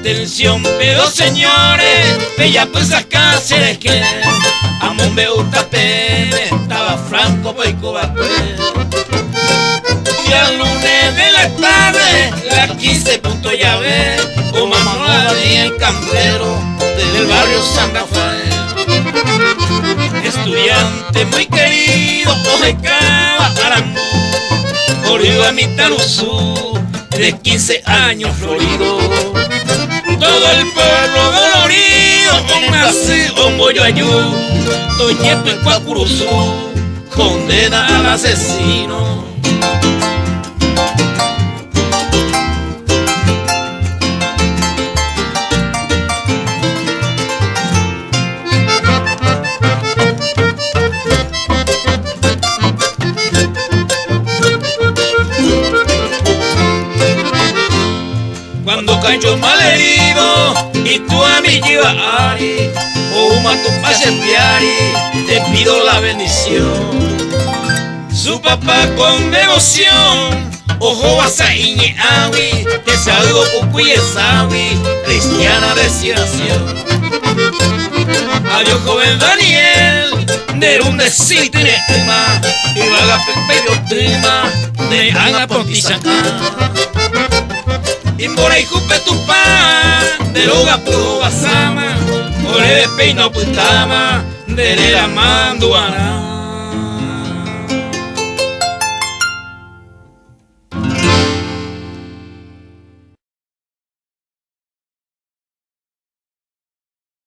Atención, pero señores, bella pues acá se les que Amón me gusta pene, estaba franco por Cuba pues. Y al lunes de la tarde, las 15 puntos ya ve, o mamá el campero del barrio San Rafael. Estudiante muy querido, Ojecaba Arambú, Florido a Mitanuzú, de 15 años florido. Todo el pueblo dolorido, con nací, con Boyoayú, Toñeto en Cuacuruzú, condena al asesino. Cuando cayó malherido y tú a mí llevas Ari, o tu pacientiari, te pido la bendición. Su papá con devoción, ojo a Iñeawi, te saludo Cucuyesawi, cristiana de nación. Adiós joven Daniel, de un decir tiene tema, y vaga pepe de de Ana Pontizacá. Imbora y jupe tu pan, de loga pudo basama, ore de peino putama, de la manduana.